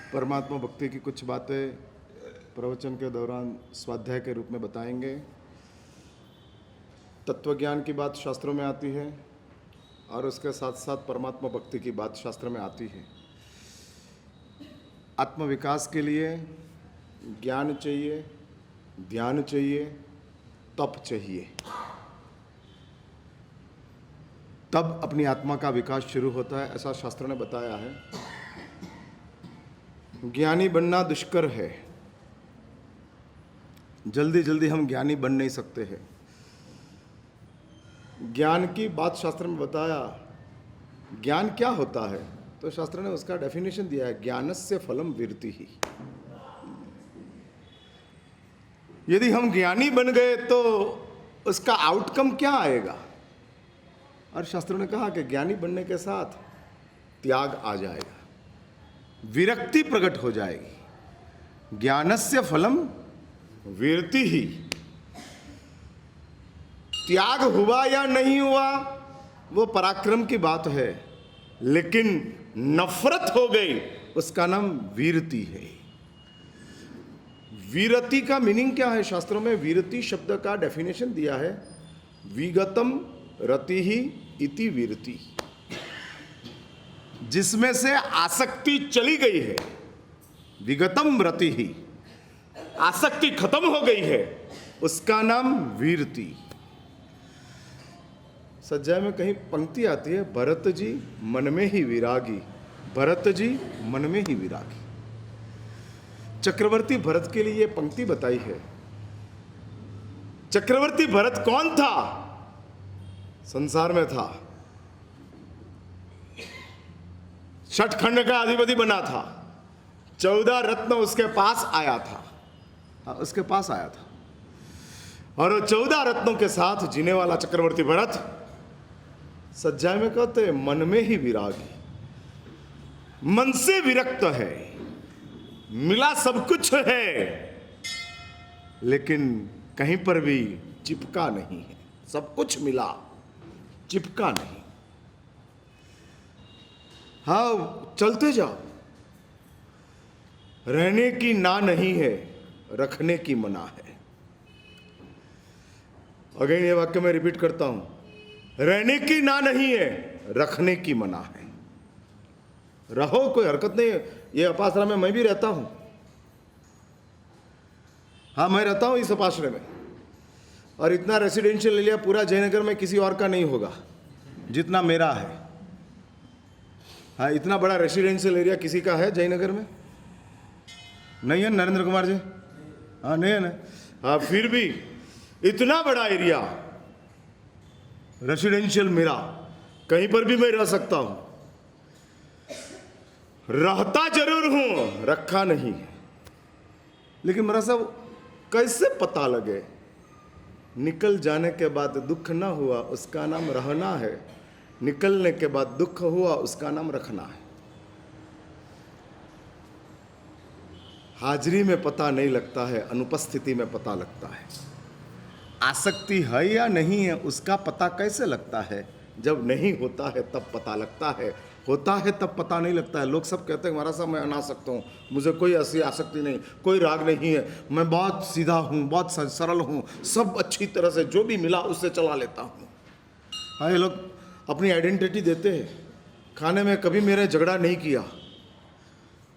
परमात्मा भक्ति की कुछ बातें प्रवचन के दौरान स्वाध्याय के रूप में बताएंगे। तत्वज्ञान की बात शास्त्रों में आती है और उसके साथ साथ परमात्मा भक्ति की बात शास्त्र में आती है। आत्मविकास के लिए ज्ञान चाहिए, ध्यान चाहिए, तप चाहिए, तब अपनी आत्मा का विकास शुरू होता है, ऐसा शास्त्र ने बताया है। ज्ञानी बनना दुष्कर है, जल्दी जल्दी हम ज्ञानी बन नहीं सकते हैं। ज्ञान की बात शास्त्र में बताया। ज्ञान क्या होता है तो शास्त्र ने उसका डेफिनेशन दिया है, ज्ञानस्य फलम विरति ही। यदि हम ज्ञानी बन गए तो उसका आउटकम क्या आएगा? और शास्त्रों ने कहा कि ज्ञानी बनने के साथ त्याग आ जाएगा, विरक्ति प्रकट हो जाएगी। ज्ञानस्य फलम विरति ही। त्याग हुआ या नहीं हुआ वो पराक्रम की बात है, लेकिन नफरत हो गई उसका नाम वीरति है। वीरति का मीनिंग क्या है? शास्त्रों में वीरति शब्द का डेफिनेशन दिया है, विगतम रति ही इति वीरति। जिसमें से आसक्ति चली गई है, विगतम रति ही, आसक्ति खत्म हो गई है, उसका नाम वीरति। सज्जा में कहीं पंक्ति आती है, भरत जी मन में ही विरागी, भरत जी मन में ही विरागी। चक्रवर्ती भरत के लिए यह पंक्ति बताई है। चक्रवर्ती भरत कौन था? संसार में था, छठखंड का अधिपति बना था, 14 रत्न उसके पास आया था, उसके पास आया था, और वो 14 रत्नों के साथ जीने वाला चक्रवर्ती भरत सज्जा में कहते मन में ही विरागी, मन से विरक्त है। मिला सब कुछ है लेकिन कहीं पर भी चिपका नहीं है। सब कुछ मिला, चिपका नहीं। हाँ, चलते जाओ, रहने की ना नहीं है, रखने की मना है। अगेन ये वाक्य मैं रिपीट करता हूं, रहने की ना नहीं है, रखने की मना है। रहो, कोई हरकत नहीं है। ये अपाश्रम में मैं भी रहता हूं। हाँ, मैं रहता हूं इस अपाश्रम में, और इतना रेसिडेंशियल ले लिया पूरा जयनगर में किसी और का नहीं होगा जितना मेरा है। हाँ, इतना बड़ा रेसिडेंशियल एरिया किसी का है जयनगर में? नहीं है नरेंद्र कुमार जी? हाँ, नहीं है ना। हाँ, फिर भी इतना बड़ा एरिया रेसिडेंशियल मेरा, कहीं पर भी मैं रह सकता हूं। रहता जरूर हूं, रखा नहीं है। लेकिन मेरा सब कैसे पता लगे? निकल जाने के बाद दुख ना हुआ, उसका नाम रहना है। निकलने के बाद दुख हुआ, उसका नाम रखना है। हाजिरी में पता नहीं लगता है, अनुपस्थिति में पता लगता है। आसक्ति है या नहीं है उसका पता कैसे लगता है? जब नहीं होता है तब पता लगता है, होता है तब पता नहीं लगता है। लोग सब कहते हैं महाराज साहब मैं अनासक्त हूँ, मुझे कोई ऐसी आसक्ति नहीं, कोई राग नहीं है, मैं बहुत सीधा हूँ, बहुत सरल हूँ, सब अच्छी तरह से जो भी मिला उससे चला लेता हूँ। हाँ, ये लोग अपनी आइडेंटिटी देते हैं। खाने में कभी मेरे झगड़ा नहीं किया,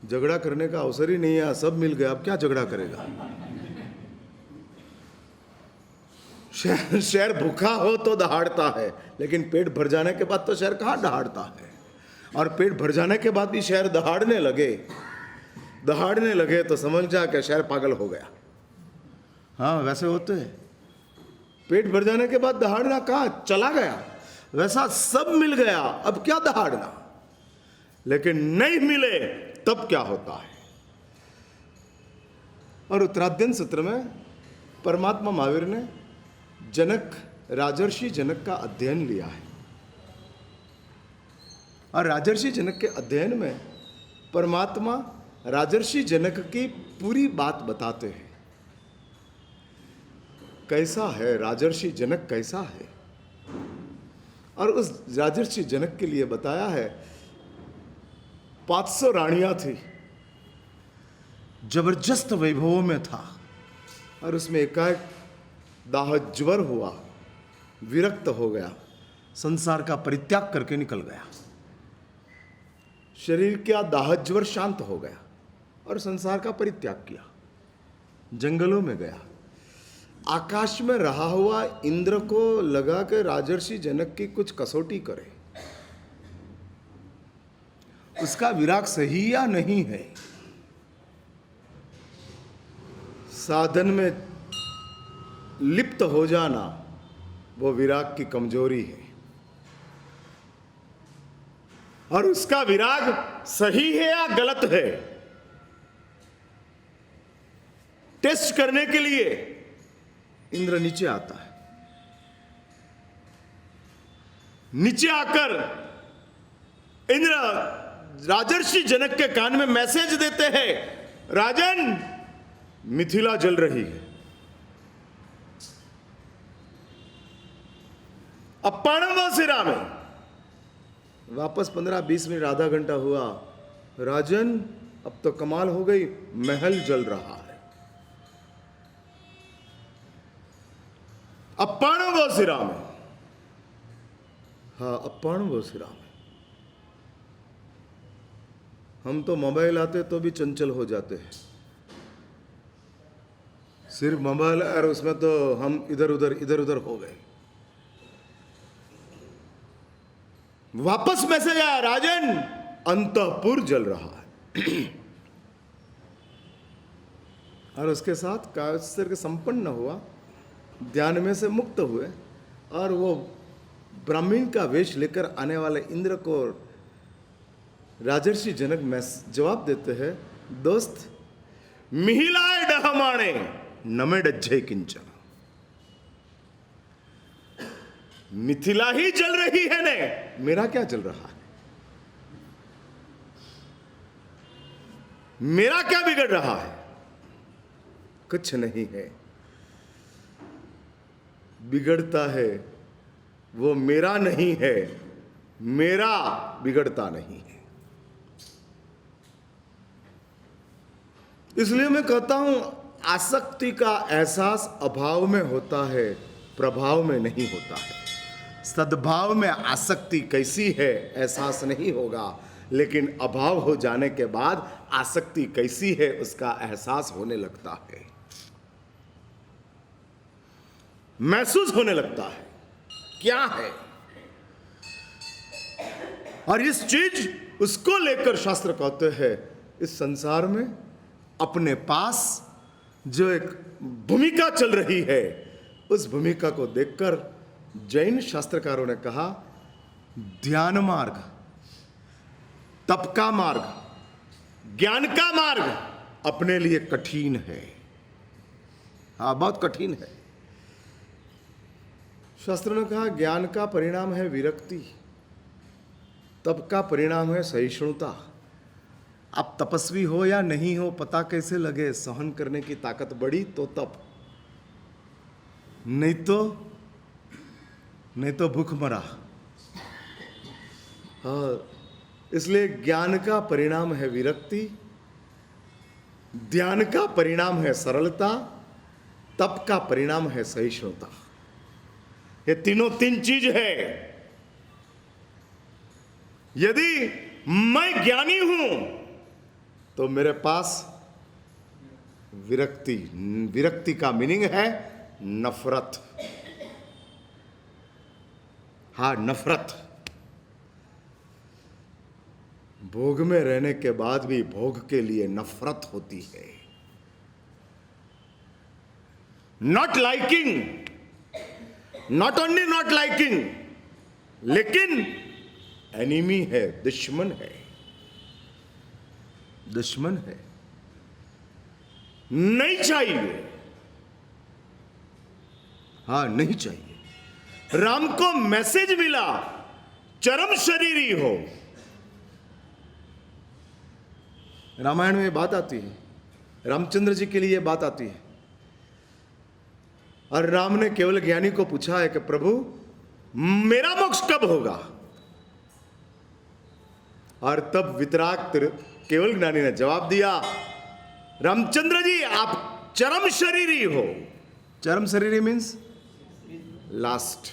झगड़ा करने का अवसर ही नहीं है, सब मिल गया, अब क्या झगड़ा करेगा? शेर भूखा हो तो दहाड़ता है, लेकिन पेट भर जाने के बाद तो शेर कहाँ दहाड़ता है? और पेट भर जाने के बाद भी शेर दहाड़ने लगे तो समझ जा कि शेर पागल हो गया। हाँ, वैसे होते हैं। पेट भर जाने के बाद दहाड़ना कहाँ चला गया? वैसा सब मिल गया, अब क्या दहाड़ना? लेकिन नहीं मिले तब क्या होता है? और उत्तराध्ययन सूत्र में परमात्मा महावीर ने राजर्षि जनक का अध्ययन लिया है, और राजर्षि जनक के अध्ययन में परमात्मा राजर्षि जनक की पूरी बात बताते हैं। कैसा है, राजर्षि जनक कैसा है। और उस राजर्षि जनक के लिए बताया है 500 रानियां थी, जबरदस्त वैभवों में था, और उसमें एकाएक दाहज्वर हुआ, विरक्त हो गया, संसार का परित्याग करके निकल गया। शरीर का दाहज्वर शांत हो गया और संसार का परित्याग किया, जंगलों में गया। आकाश में रहा हुआ इंद्र को लगा कि राजर्षि जनक की कुछ कसौटी करे, उसका विराग सही या नहीं है। साधन में लिप्त हो जाना वो विराग की कमजोरी है, और उसका विराग सही है या गलत है, टेस्ट करने के लिए इंद्र नीचे आता है। नीचे आकर इंद्र राजर्षि जनक के कान में मैसेज देते हैं, राजन, मिथिला जल रही है। अब पाणव सिरा में वापस 15-20 मिनट, आधा घंटा हुआ, राजन अब तो कमाल हो गई, महल जल रहा है। अप्पाणव सिरा में, हाँ अप्पाणव सिरा में। हम तो मोबाइल आते तो भी चंचल हो जाते हैं, सिर्फ मोबाइल और उसमें तो हम इधर उधर हो गए। वापस मैसेज आया, राजन अंतःपुर जल रहा है। और उसके साथ कार्य संपन्न हुआ, ध्यान में से मुक्त हुए, और वो ब्राह्मण का वेश लेकर आने वाले इंद्र को राजर्षि जनक में जवाब देते हैं, दोस्त, मिहिलाए डहमाणे नमे डज्जय किंचन। मिथिला ही जल रही है ने, मेरा क्या जल रहा है, मेरा क्या बिगड़ रहा है, कुछ नहीं है। बिगड़ता है वो मेरा नहीं है, मेरा बिगड़ता नहीं है। इसलिए मैं कहता हूं, आसक्ति का एहसास अभाव में होता है, प्रभाव में नहीं होता है। सद्भाव में आसक्ति कैसी है एहसास नहीं होगा, लेकिन अभाव हो जाने के बाद आसक्ति कैसी है उसका एहसास होने लगता है, महसूस होने लगता है क्या है। और इस चीज उसको लेकर शास्त्र कहते हैं, इस संसार में अपने पास जो एक भूमिका चल रही है, उस भूमिका को देखकर जैन शास्त्रकारों ने कहा, ध्यान मार्ग, तप का मार्ग, ज्ञान का मार्ग अपने लिए कठिन है। हाँ, बहुत कठिन है। शास्त्र ने कहा, ज्ञान का परिणाम है विरक्ति, तप का परिणाम है सहिष्णुता। आप तपस्वी हो या नहीं हो पता कैसे लगे, सहन करने की ताकत बढ़ी तो तप, नहीं तो भूख मरा। हाँ, इसलिए ज्ञान का परिणाम है विरक्ति, ध्यान का परिणाम है सरलता, तप का परिणाम है सहिष्णुता। ये तीन चीज है। यदि मैं ज्ञानी हूं तो मेरे पास विरक्ति का मीनिंग है नफरत। हाँ, नफरत। भोग में रहने के बाद भी भोग के लिए नफरत होती है। Not liking, not only not liking, लेकिन एनिमी है, दुश्मन है, दुश्मन है, नहीं चाहिए। हाँ, नहीं चाहिए। राम को मैसेज मिला, चरम शरीरी हो। रामायण में बात आती है, रामचंद्र जी के लिए बात आती है, और राम ने केवल ज्ञानी को पूछा है कि प्रभु मेरा मोक्ष कब होगा? और तब वितराग केवल ज्ञानी ने जवाब दिया, रामचंद्र जी आप चरम शरीरी हो। चरम शरीरी मीन्स लास्ट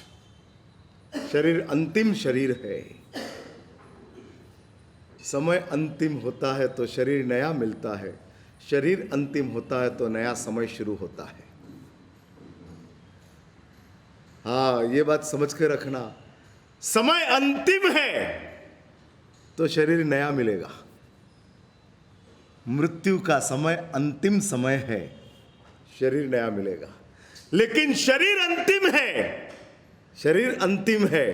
शरीर, अंतिम शरीर है। समय अंतिम होता है तो शरीर नया मिलता है, शरीर अंतिम होता है तो नया समय शुरू होता है। हाँ, ये बात समझ के रखना, समय अंतिम है तो शरीर नया मिलेगा। मृत्यु का समय अंतिम समय है, शरीर नया मिलेगा। लेकिन शरीर अंतिम है, शरीर अंतिम है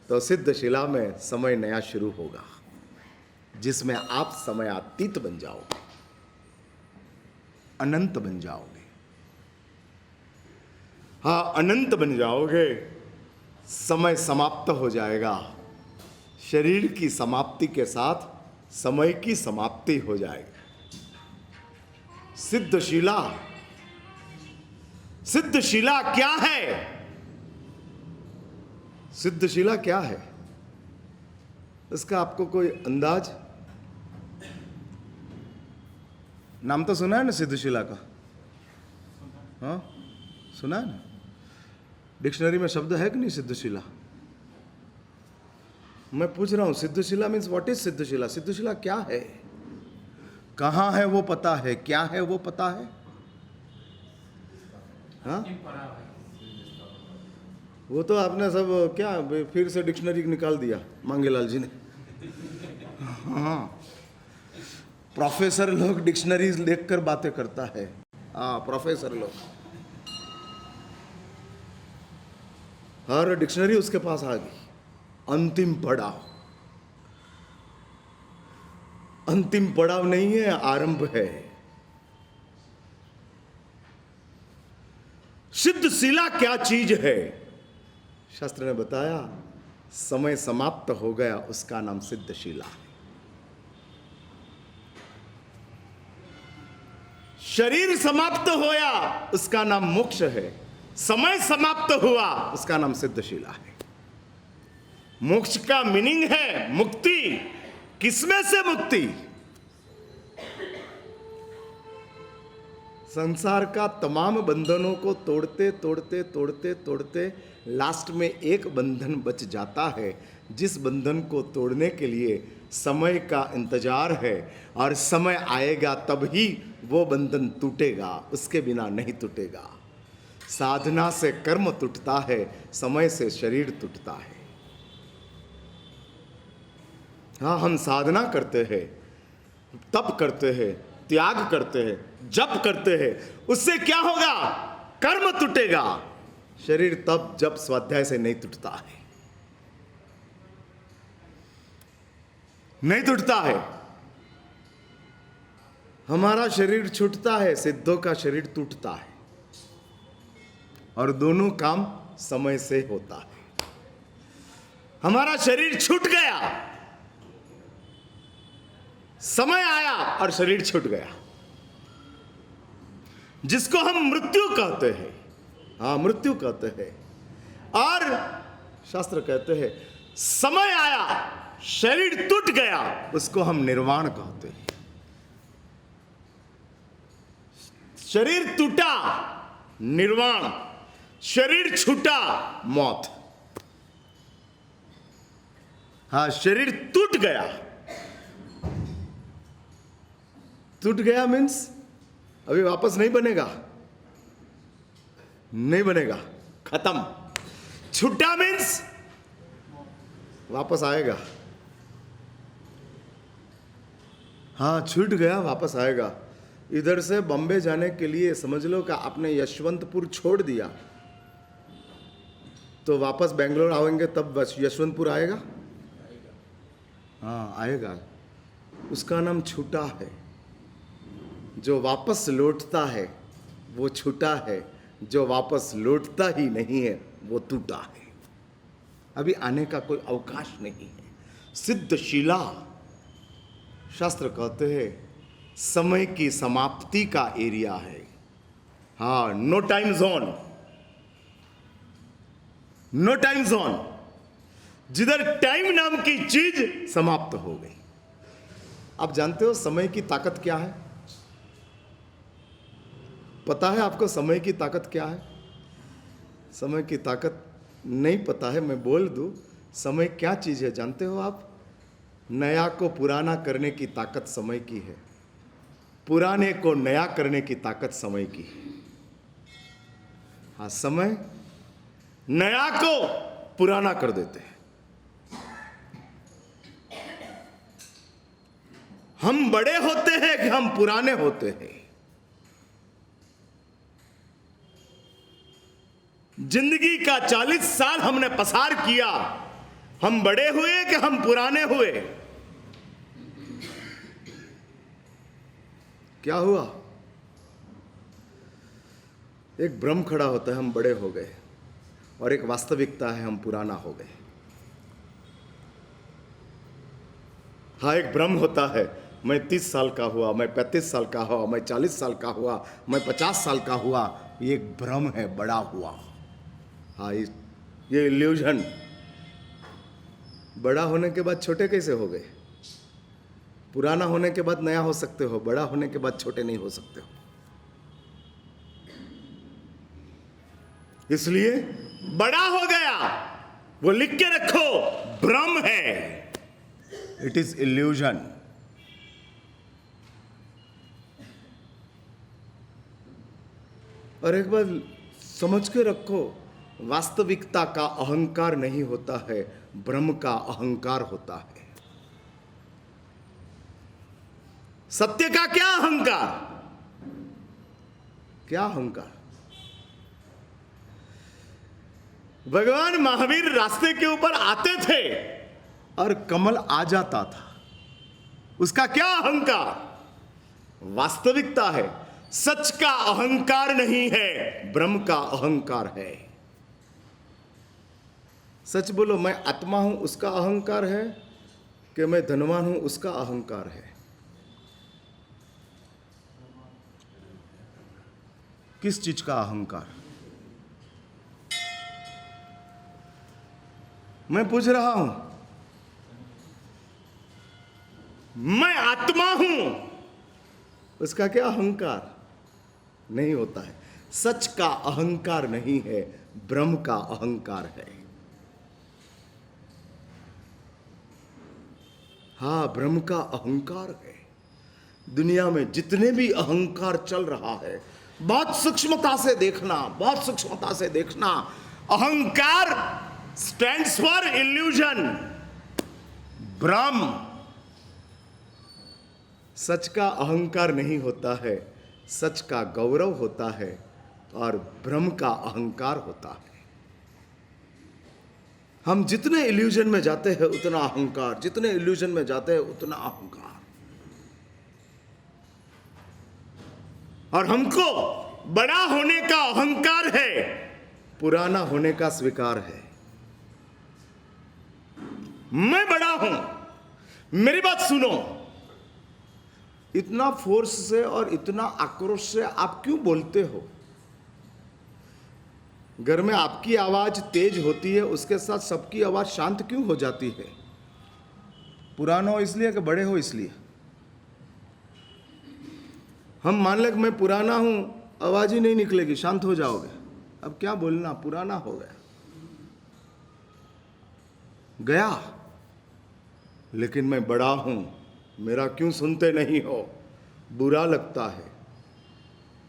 तो सिद्धशिला में समय नया शुरू होगा, जिसमें आप समयातीत बन जाओगे, अनंत बन जाओगे। हाँ, अनंत बन जाओगे। समय समाप्त हो जाएगा, शरीर की समाप्ति के साथ समय की समाप्ति हो जाएगी। सिद्धशिला, सिद्धशिला क्या है? सिद्धशिला क्या है? इसका आपको कोई अंदाज? नाम तो सुना है ना सिद्धशिला का? हाँ, सुना है ना? डिक्शनरी में शब्द है कि नहीं सिद्धशिला? मैं पूछ रहा हूं, Siddhashila means what is Siddhashila? Siddhashila क्या है? कहां है वो पता है? क्या है वो पता है? हाँ, वो तो आपने सब क्या फिर से डिक्शनरी निकाल दिया मांगेलाल जी ने। हाँ, प्रोफेसर लोग डिक्शनरीज देखकर बातें करता है। हाँ, प्रोफेसर लोग, हर डिक्शनरी उसके पास आ गई। अंतिम पड़ाव, अंतिम पड़ाव नहीं है, आरंभ है। सिद्धशिला क्या चीज है? शास्त्र ने बताया, समय समाप्त हो गया उसका नाम सिद्धशिला है। शरीर समाप्त होया उसका नाम मोक्ष है। समय समाप्त हुआ उसका नाम सिद्धशिला है। मोक्ष का मीनिंग है मुक्ति। किसमें से मुक्ति? संसार का तमाम बंधनों को तोड़ते तोड़ते तोड़ते तोड़ते लास्ट में एक बंधन बच जाता है, जिस बंधन को तोड़ने के लिए समय का इंतजार है, और समय आएगा तब ही वो बंधन टूटेगा, उसके बिना नहीं टूटेगा। साधना से कर्म टूटता है, समय से शरीर टूटता है। हाँ, हम साधना करते हैं, तप करते हैं, त्याग करते हैं, जप करते हैं, उससे क्या होगा? कर्म टूटेगा। शरीर तब जब स्वाध्याय से नहीं टूटता है, नहीं टूटता है। हमारा शरीर छूटता है, सिद्धों का शरीर टूटता है, और दोनों काम समय से होता है। हमारा शरीर छूट गया, समय आया और शरीर छूट गया, जिसको हम मृत्यु कहते हैं। हाँ, मृत्यु कहते हैं। और शास्त्र कहते हैं समय आया, शरीर टूट गया, उसको हम निर्वाण कहते हैं। शरीर टूटा, निर्वाण। शरीर छूटा, मौत। हाँ, शरीर टूट गया। टूट गया मीन्स अभी वापस नहीं बनेगा, नहीं बनेगा, खत्म। छूटा मीन्स वापस आएगा। हाँ, छूट गया, वापस आएगा। इधर से बॉम्बे जाने के लिए समझ लो कि आपने यशवंतपुर छोड़ दिया, तो वापस बेंगलोर आएंगे तब बस यशवंतपुर आएगा। हाँ, आएगा। उसका नाम छूटा है। जो वापस लौटता है वो छूटा है, जो वापस लौटता ही नहीं है वो टूटा है। अभी आने का कोई अवकाश नहीं है। सिद्धशिला, शास्त्र कहते हैं, समय की समाप्ति का एरिया है। हाँ, no time zone, no time zone, जिधर टाइम नाम की चीज समाप्त हो गई। आप जानते हो समय की ताकत क्या है? पता है आपको समय की ताकत क्या है? समय की ताकत नहीं पता है, मैं बोल दूं, समय क्या चीज है जानते हो आप? नया को पुराना करने की ताकत समय की है, पुराने को नया करने की ताकत समय की है। हाँ, समय नया को पुराना कर देते हैं। हम बड़े होते हैं कि हम पुराने होते हैं? जिंदगी का 40 साल हमने पसार किया, हम बड़े हुए कि हम पुराने हुए? क्या हुआ? एक भ्रम खड़ा होता है, हम बड़े हो गए, और एक वास्तविकता है, हम पुराना हो गए। हाँ, एक भ्रम होता है, मैं 30 साल का हुआ, मैं 35 साल का हुआ, मैं 40 साल का हुआ, मैं 50 साल का हुआ। ये एक भ्रम है, बड़ा हुआ। हाँ, ये इल्यूजन। बड़ा होने के बाद छोटे कैसे हो गए? पुराना होने के बाद नया हो सकते हो, बड़ा होने के बाद छोटे नहीं हो सकते हो। इसलिए बड़ा हो गया, वो लिख के रखो, भ्रम है। It is illusion. और एक बार समझ के रखो, वास्तविकता का अहंकार नहीं होता है, भ्रम का अहंकार होता है। सत्य का क्या अहंकार? क्या अहंकार? भगवान महावीर रास्ते के ऊपर आते थे और कमल आ जाता था, उसका क्या अहंकार? वास्तविकता है। सच का अहंकार नहीं है, भ्रम का अहंकार है। सच बोलो, मैं आत्मा हूं, उसका अहंकार है, कि मैं धनवान हूं, उसका अहंकार है? किस चीज का अहंकार? मैं पूछ रहा हूं। मैं आत्मा हूं, उसका क्या अहंकार? नहीं होता है। सच का अहंकार नहीं है, ब्रह्म का अहंकार है। हाँ, ब्रह्म का अहंकार है। दुनिया में जितने भी अहंकार चल रहा है, बहुत सूक्ष्मता से देखना, बहुत सूक्ष्मता से देखना। अहंकार स्टैंड्स फॉर इल्यूजन, ब्रह्म। सच का अहंकार नहीं होता है, सच का गौरव होता है, और ब्रह्म का अहंकार होता है। हम जितने इल्यूजन में जाते हैं उतना अहंकार, जितने इल्यूजन में जाते हैं उतना अहंकार। और हमको बड़ा होने का अहंकार है, पुराना होने का स्वीकार है। मैं बड़ा हूं, मेरी बात सुनो। इतना फोर्स से और इतना आक्रोश से आप क्यों बोलते हो? घर में आपकी आवाज तेज होती है, उसके साथ सबकी आवाज शांत क्यों हो जाती है? पुराना हो इसलिए कि बड़े हो इसलिए? हम मान लें कि मैं पुराना हूं, आवाज ही नहीं निकलेगी, शांत हो जाओगे। अब क्या बोलना, पुराना हो गया गया। लेकिन मैं बड़ा हूं, मेरा क्यों सुनते नहीं हो? बुरा लगता है।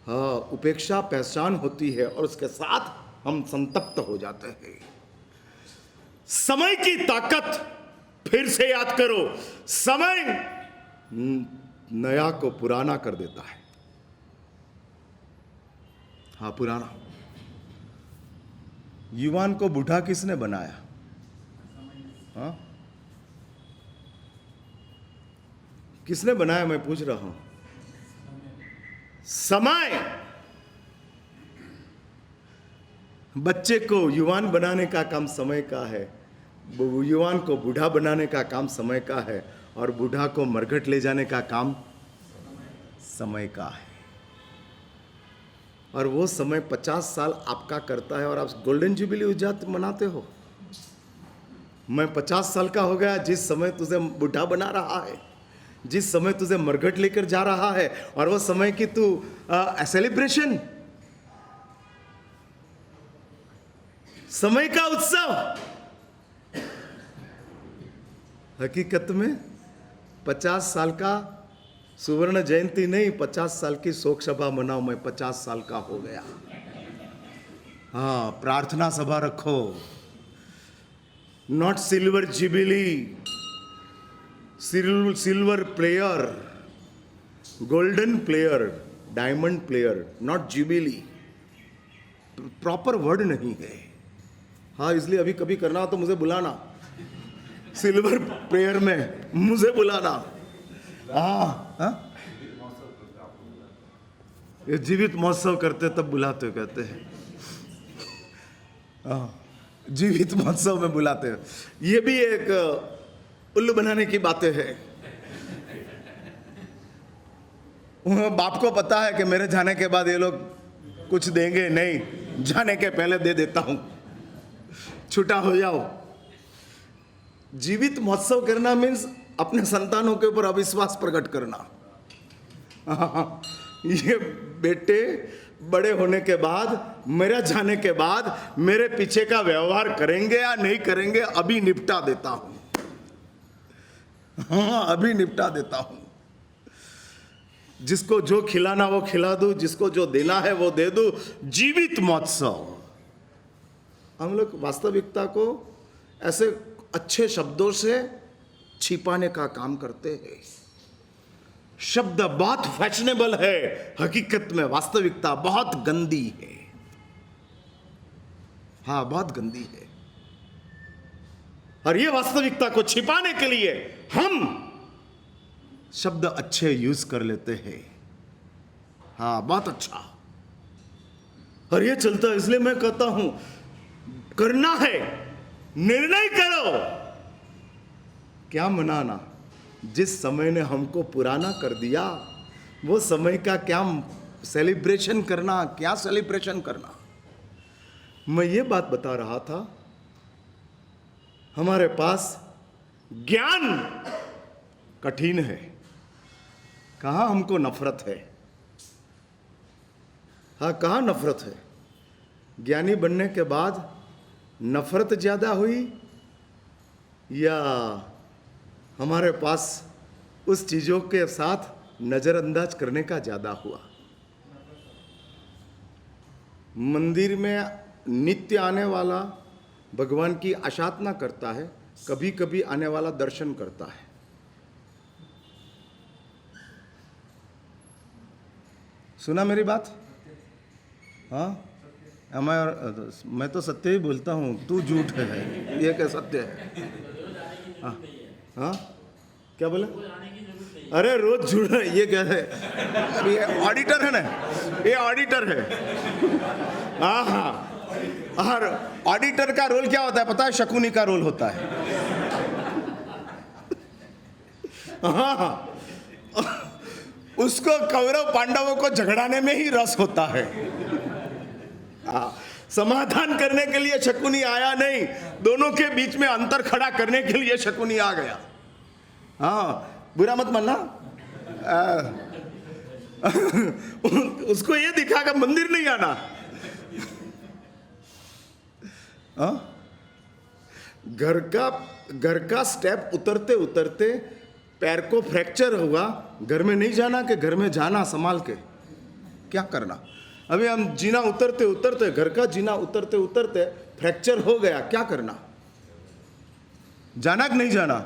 हाँ, उपेक्षा पहचान होती है, और उसके साथ हम संतप्त हो जाते हैं। समय की ताकत फिर से याद करो। समय नया को पुराना कर देता है। हाँ, पुराना। युवान को बूढ़ा किसने बनाया? हाँ, किसने बनाया? मैं पूछ रहा हूं। समय। बच्चे को युवान बनाने का काम समय का है, युवान को बूढ़ा बनाने का काम समय का है, और बूढ़ा को मरघट ले जाने का काम समय का है। और वो समय 50 साल आपका करता है और आप गोल्डन जुबली उजात मनाते हो। मैं 50 साल का हो गया जिस समय तुझे बूढ़ा बना रहा है, जिस समय तुझे मरघट लेकर जा रहा है, और वो समय की तू सेलिब्रेशन, समय का उत्सव। हकीकत में 50 साल का सुवर्ण जयंती नहीं, 50 साल की शोक सभा मनाओ, मैं 50 साल का हो गया। हाँ, प्रार्थना सभा रखो, not silver jubilee, silver player, golden player, diamond player, not jubilee. Proper word नहीं है। हाँ, इसलिए अभी कभी करना हो तो मुझे बुलाना, सिल्वर प्लेयर में मुझे बुलाना। हाँ, ये जीवित महोत्सव करते तब बुलाते हो, कहते हैं। हाँ, जीवित महोत्सव में बुलाते हो। ये भी एक उल्लू बनाने की बातें हैं। बाप को पता है कि मेरे जाने के बाद ये लोग कुछ देंगे नहीं, जाने के पहले दे देता हूं, छुटा हो जाओ। जीवित महोत्सव करना मीन्स अपने संतानों के ऊपर अविश्वास प्रकट करना। ये बेटे बड़े होने के बाद, मेरा जाने के बाद मेरे पीछे का व्यवहार करेंगे या नहीं करेंगे, अभी निपटा देता हूं। हाँ, अभी निपटा देता हूं। जिसको जो खिलाना वो खिला दूं, जिसको जो देना है वो दे दूं। जीवित महोत्सव। हम लोग वास्तविकता को ऐसे अच्छे शब्दों से छिपाने का काम करते हैं। शब्द बहुत फैशनेबल है, हकीकत में वास्तविकता बहुत गंदी है। हाँ, बहुत गंदी है। और ये वास्तविकता को छिपाने के लिए हम शब्द अच्छे यूज कर लेते हैं। हाँ, बहुत अच्छा। और ये चलता है, इसलिए मैं कहता हूं, करना है, निर्णय करो। क्या मनाना? जिस समय ने हमको पुराना कर दिया, वो समय का क्या सेलिब्रेशन करना, क्या सेलिब्रेशन करना। मैं ये बात बता रहा था, हमारे पास ज्ञान कठिन है। कहाँ हमको नफरत है? हाँ, कहाँ नफरत है? ज्ञानी बनने के बाद नफरत ज्यादा हुई या हमारे पास उस चीजों के साथ नजरअंदाज करने का ज्यादा हुआ? मंदिर में नित्य आने वाला भगवान की आराधना करता है, कभी कभी आने वाला दर्शन करता है। सुना मेरी बात? हाँ, मैं तो सत्य ही बोलता हूँ, तू झूठ है, ये क्या सत्य है? हाँ, हाँ, क्या बोला? अरे रोज झूठ है, ये क्या है? ये ऑडिटर है ना, ये ऑडिटर है। हाँ हाँ, और ऑडिटर का रोल क्या होता है पता है? शकुनी का रोल होता है। हाँ हाँ, उसको कौरव पांडवों को झगड़ाने में ही रस होता है। समाधान करने के लिए शकुनी आया नहीं, दोनों के बीच में अंतर खड़ा करने के लिए शकुनी आ गया। हाँ, बुरा मत मानना। उसको ये दिखा कि मंदिर नहीं आना। घर का स्टेप उतरते उतरते पैर को फ्रैक्चर हुआ, घर में नहीं जाना कि घर में जाना संभाल के, क्या करना? अभी हम जीना उतरते उतरते, घर का जीना उतरते उतरते फ्रैक्चर हो गया, क्या करना? जाना कि नहीं जाना?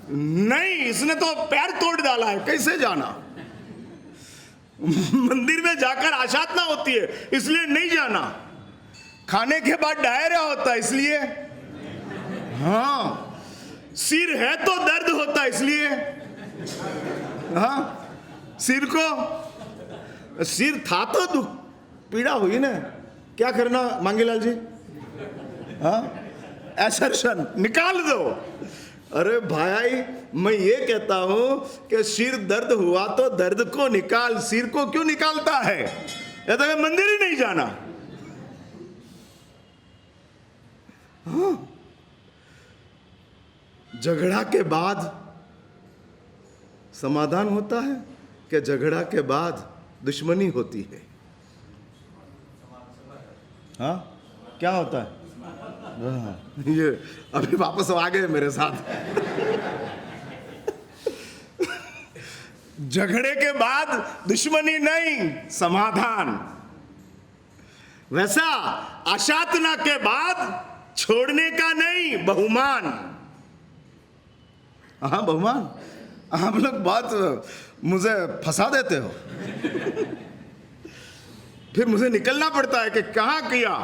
नहीं, इसने तो पैर तोड़ डाला है, कैसे जाना? मंदिर में जाकर आराधना होती है इसलिए नहीं जाना, खाने के बाद डायरिया होता है इसलिए, हाँ, सिर है तो दर्द होता है इसलिए, हाँ, सिर था तो दुख पीड़ा हुई ना, क्या करना मांगेलाल जी? हाँ, एसर्शन निकाल दो। अरे भाई, मैं ये कहता हूं कि सिर दर्द हुआ तो दर्द को निकाल, सिर को क्यों निकालता है? या तो मंदिर ही नहीं जाना। हाँ, झगड़ा के बाद समाधान होता है कि झगड़ा के बाद दुश्मनी होती है? हाँ, क्या होता है? हाँ, ये अभी वापस आ गए मेरे साथ। झगड़े के बाद दुश्मनी नहीं, समाधान। वैसा आशातना के बाद छोड़ने का नहीं, बहुमान। हाँ, बहुमान। आप लोग बहुत मुझे फंसा देते हो। फिर मुझे निकलना पड़ता है कि कहाँ किया।